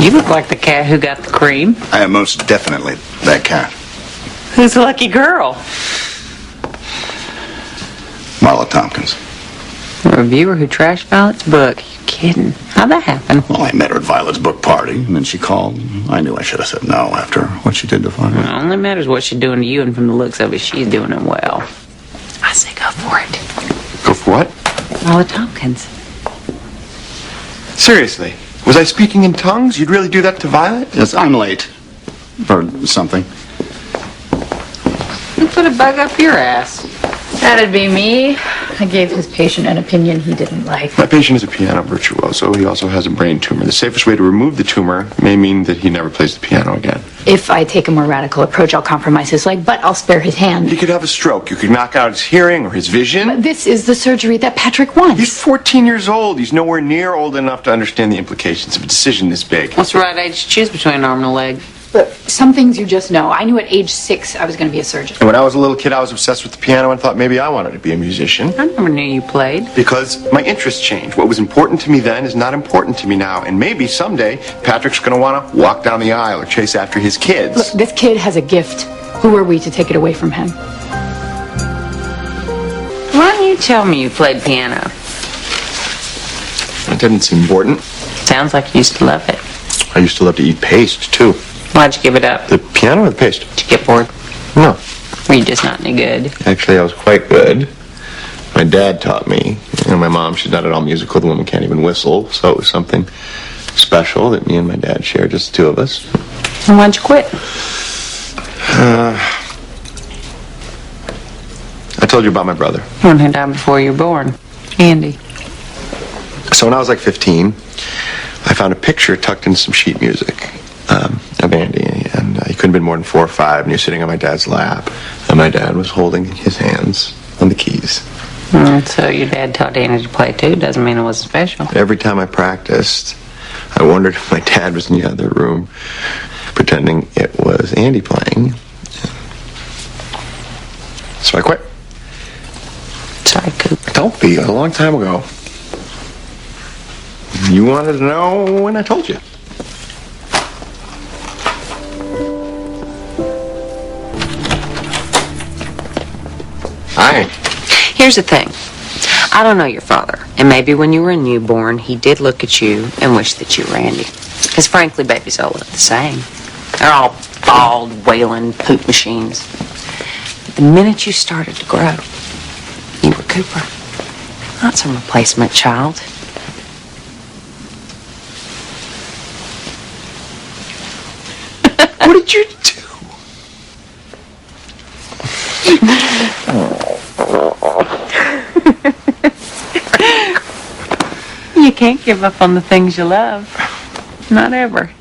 You look like the cat who got the cream. I am most definitely that cat. Who's the lucky girl? Marla Tompkins. A reviewer who trashed Violet's book. You kidding? How'd that happen? Well, I met her at Violet's book party, and then she called. I knew I should have said no after what she did to Violet. It only matters what she's doing to you, and from the looks of it, she's doing it well. I say go for it. Go for what? Marla Tompkins. Seriously, was I speaking in tongues? You'd really do that to Violet? Yes, I'm late. Or something. Who put a bug up your ass? That'd be me. I gave his patient an opinion he didn't like. My patient is a piano virtuoso. He also has a brain tumor. The safest way to remove the tumor may mean that he never plays the piano again. If I take a more radical approach, I'll compromise his leg, but I'll spare his hand. He could have a stroke. You could knock out his hearing or his vision. But this is the surgery that Patrick wants. He's 14 years old. He's nowhere near old enough to understand the implications of a decision this big. What's the right age to choose between an arm and a leg? Look, some things you just know. I knew at age 6 I was going to be a surgeon. And when I was a little kid, I was obsessed with the piano and thought maybe I wanted to be a musician. I never knew you played. Because my interests changed. What was important to me then is not important to me now. And maybe someday Patrick's going to want to walk down the aisle or chase after his kids. Look, this kid has a gift. Who are we to take it away from him? Why don't you tell me you played piano? It didn't seem important. Sounds like you used to love it. I used to love to eat paste, too. Why'd you give it up? The piano or the paste? Did you get bored? No. Were you just not any good? Actually, I was quite good. My dad taught me. And my mom, she's not at all musical. The woman can't even whistle. So it was something special that me and my dad shared, just the two of us. And why'd you quit? I told you about my brother. One who died before you were born. Andy. So when I was like 15, I found a picture tucked in some sheet music of Andy. And he couldn't have been more than 4 or 5. And he was sitting on my dad's lap. And my dad was holding his hands on the keys. So your dad taught Andy to play too. Doesn't mean it wasn't special. Every time I practiced, I wondered if my dad was in the other room pretending it was Andy playing. So I quit. Sorry, Coop. Don't be. A long time ago. You wanted to know when I told you. Hi. Here's the thing. I don't know your father. And maybe when you were a newborn, he did look at you and wish that you were Andy. Because frankly, babies all look the same. They're all bald, wailing poop machines. But the minute you started to grow, you were Cooper. Not some replacement child. What did you do? You can't give up on the things you love. Not ever.